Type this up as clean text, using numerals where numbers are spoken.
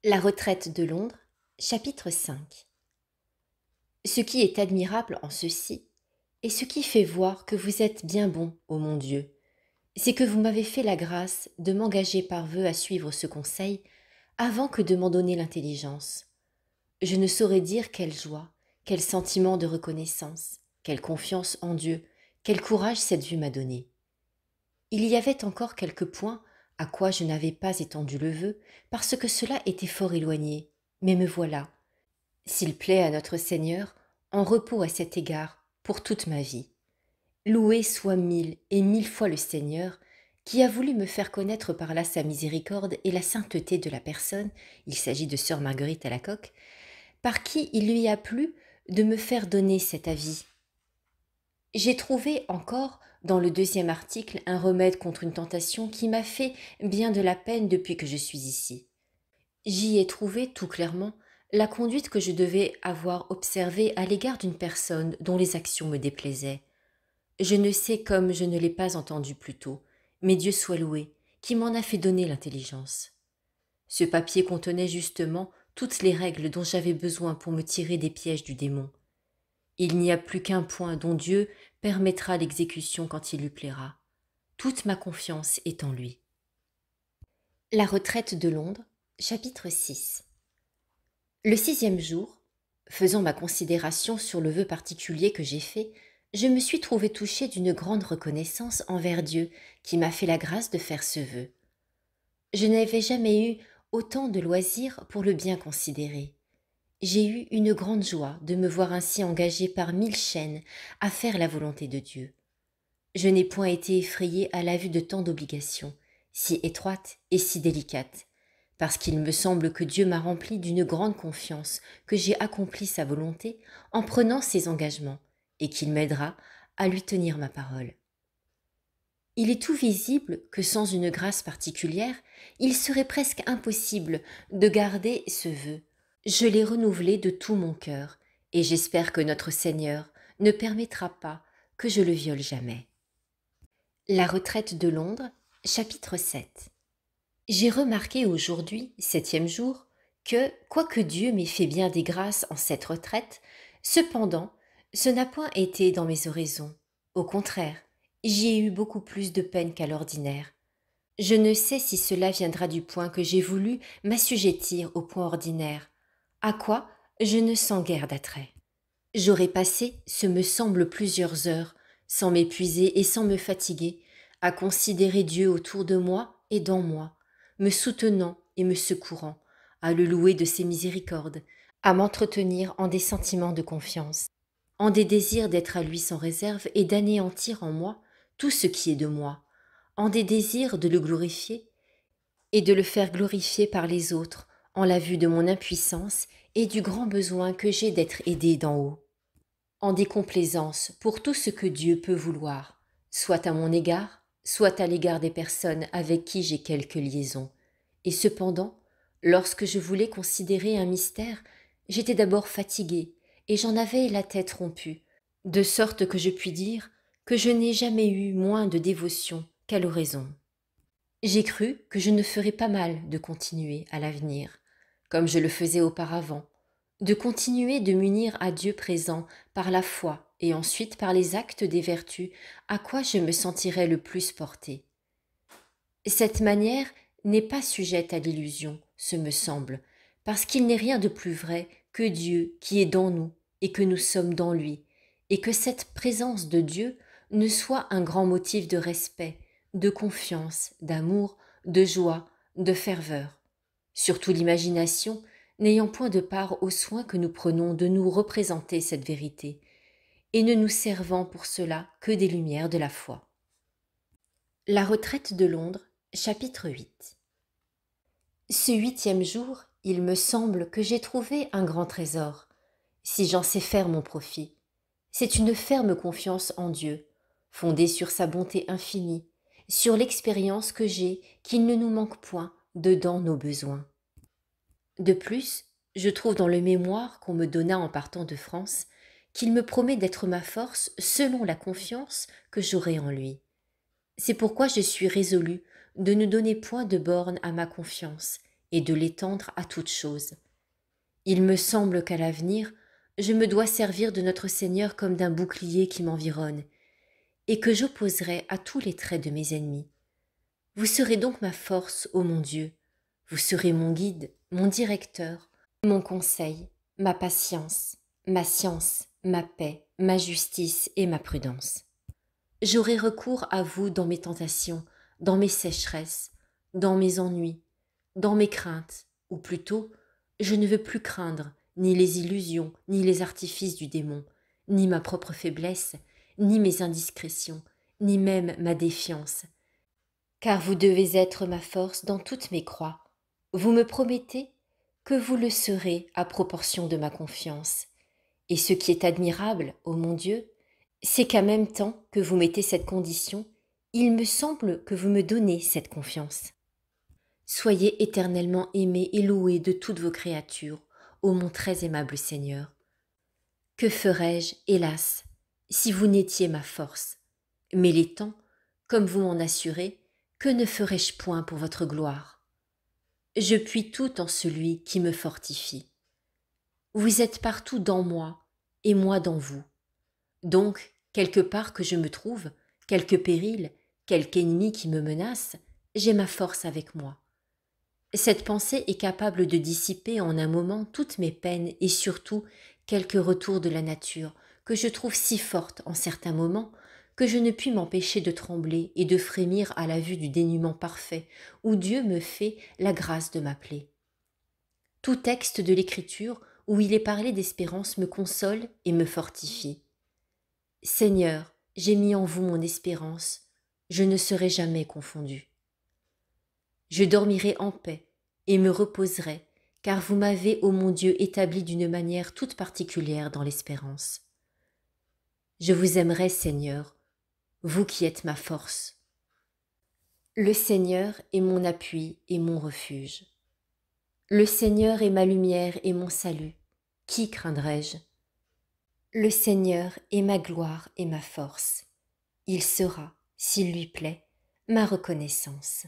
La retraite de Londres, chapitre 5. Ce qui est admirable en ceci, et ce qui fait voir que vous êtes bien bon, ô mon Dieu, c'est que vous m'avez fait la grâce de m'engager par vœu à suivre ce conseil avant que de m'en donner l'intelligence. Je ne saurais dire quelle joie, quel sentiment de reconnaissance, quelle confiance en Dieu, quel courage cette vue m'a donné. Il y avait encore quelques points à quoi je n'avais pas étendu le vœu, parce que cela était fort éloigné, mais me voilà, s'il plaît à notre Seigneur, en repos à cet égard pour toute ma vie. Loué soit mille et mille fois le Seigneur, qui a voulu me faire connaître par là sa miséricorde et la sainteté de la personne, il s'agit de sœur Marguerite Alacoque, par qui il lui a plu de me faire donner cet avis. J'ai trouvé encore dans le deuxième article un remède contre une tentation qui m'a fait bien de la peine depuis que je suis ici. J'y ai trouvé tout clairement la conduite que je devais avoir observée à l'égard d'une personne dont les actions me déplaisaient. Je ne sais comme je ne l'ai pas entendu plus tôt, mais Dieu soit loué, qui m'en a fait donner l'intelligence. Ce papier contenait justement toutes les règles dont j'avais besoin pour me tirer des pièges du démon. Il n'y a plus qu'un point dont Dieu permettra l'exécution quand il lui plaira. Toute ma confiance est en lui. La retraite de Londres, chapitre 6. Le 6e jour, faisant ma considération sur le vœu particulier que j'ai fait, je me suis trouvé touchée d'une grande reconnaissance envers Dieu qui m'a fait la grâce de faire ce vœu. Je n'avais jamais eu autant de loisirs pour le bien considérer. J'ai eu une grande joie de me voir ainsi engagée par 1000 chaînes à faire la volonté de Dieu. Je n'ai point été effrayée à la vue de tant d'obligations, si étroites et si délicates, parce qu'il me semble que Dieu m'a rempli d'une grande confiance que j'ai accompli sa volonté en prenant ses engagements, et qu'il m'aidera à lui tenir ma parole. Il est tout visible que sans une grâce particulière, il serait presque impossible de garder ce vœu. Je l'ai renouvelé de tout mon cœur, et j'espère que notre Seigneur ne permettra pas que je le viole jamais. La retraite de Londres, chapitre 7. J'ai remarqué aujourd'hui, 7e jour, que, quoique Dieu m'ait fait bien des grâces en cette retraite, cependant, ce n'a point été dans mes oraisons. Au contraire, j'y ai eu beaucoup plus de peine qu'à l'ordinaire. Je ne sais si cela viendra du point que j'ai voulu m'assujettir au point ordinaire, à quoi je ne sens guère d'attrait. J'aurais passé, ce me semble, plusieurs heures, sans m'épuiser et sans me fatiguer, à considérer Dieu autour de moi et dans moi, me soutenant et me secourant, à le louer de ses miséricordes, à m'entretenir en des sentiments de confiance, en des désirs d'être à lui sans réserve et d'anéantir en moi tout ce qui est de moi, en des désirs de le glorifier et de le faire glorifier par les autres, en la vue de mon impuissance et du grand besoin que j'ai d'être aidé d'en haut, en des complaisances pour tout ce que Dieu peut vouloir, soit à mon égard, soit à l'égard des personnes avec qui j'ai quelque liaison. Et cependant, lorsque je voulais considérer un mystère, j'étais d'abord fatiguée, et j'en avais la tête rompue, de sorte que je puis dire que je n'ai jamais eu moins de dévotion qu'à l'oraison. J'ai cru que je ne ferais pas mal de continuer à l'avenir, comme je le faisais auparavant, de continuer de m'unir à Dieu présent par la foi et ensuite par les actes des vertus à quoi je me sentirais le plus portée. Cette manière n'est pas sujette à l'illusion, ce me semble, parce qu'il n'est rien de plus vrai que Dieu qui est dans nous et que nous sommes dans lui, et que cette présence de Dieu ne soit un grand motif de respect, de confiance, d'amour, de joie, de ferveur. Surtout l'imagination, n'ayant point de part aux soins que nous prenons de nous représenter cette vérité, et ne nous servant pour cela que des lumières de la foi. La retraite de Londres, chapitre 8. Ce 8e jour, il me semble que j'ai trouvé un grand trésor, si j'en sais faire mon profit. C'est une ferme confiance en Dieu, fondée sur sa bonté infinie, sur l'expérience que j'ai qu'il ne nous manque point dedans nos besoins. De plus, je trouve dans le mémoire qu'on me donna en partant de France qu'il me promet d'être ma force selon la confiance que j'aurai en lui. C'est pourquoi je suis résolue de ne donner point de borne à ma confiance et de l'étendre à toutes choses. Il me semble qu'à l'avenir, je me dois servir de notre Seigneur comme d'un bouclier qui m'environne, et que j'opposerai à tous les traits de mes ennemis. Vous serez donc ma force, ô mon Dieu, vous serez mon guide, mon directeur, mon conseil, ma patience, ma science, ma paix, ma justice et ma prudence. J'aurai recours à vous dans mes tentations, dans mes sécheresses, dans mes ennuis, dans mes craintes, ou plutôt, je ne veux plus craindre ni les illusions, ni les artifices du démon, ni ma propre faiblesse, ni mes indiscrétions, ni même ma défiance. Car vous devez être ma force dans toutes mes croix. Vous me promettez que vous le serez à proportion de ma confiance. Et ce qui est admirable, ô mon Dieu, c'est qu'à même temps que vous mettez cette condition, il me semble que vous me donnez cette confiance. Soyez éternellement aimés et loués de toutes vos créatures, ô mon très aimable Seigneur. Que ferais-je, hélas, si vous n'étiez ma force? Mais les temps, comme vous m'en assurez, que ne ferais-je point pour votre gloire? Je puis tout en celui qui me fortifie. Vous êtes partout dans moi, et moi dans vous. Donc, quelque part que je me trouve, quelque péril, quelque ennemi qui me menace, j'ai ma force avec moi. Cette pensée est capable de dissiper en un moment toutes mes peines et surtout quelques retours de la nature que je trouve si fortes en certains moments que je ne puis m'empêcher de trembler et de frémir à la vue du dénûment parfait où Dieu me fait la grâce de m'appeler. Tout texte de l'Écriture où il est parlé d'espérance me console et me fortifie. Seigneur, j'ai mis en vous mon espérance, je ne serai jamais confondu. Je dormirai en paix et me reposerai, car vous m'avez, ô mon Dieu, établi d'une manière toute particulière dans l'espérance. Je vous aimerai, Seigneur, vous qui êtes ma force. Le Seigneur est mon appui et mon refuge. Le Seigneur est ma lumière et mon salut. Qui craindrai-je? Le Seigneur est ma gloire et ma force. Il sera, s'il lui plaît, ma reconnaissance.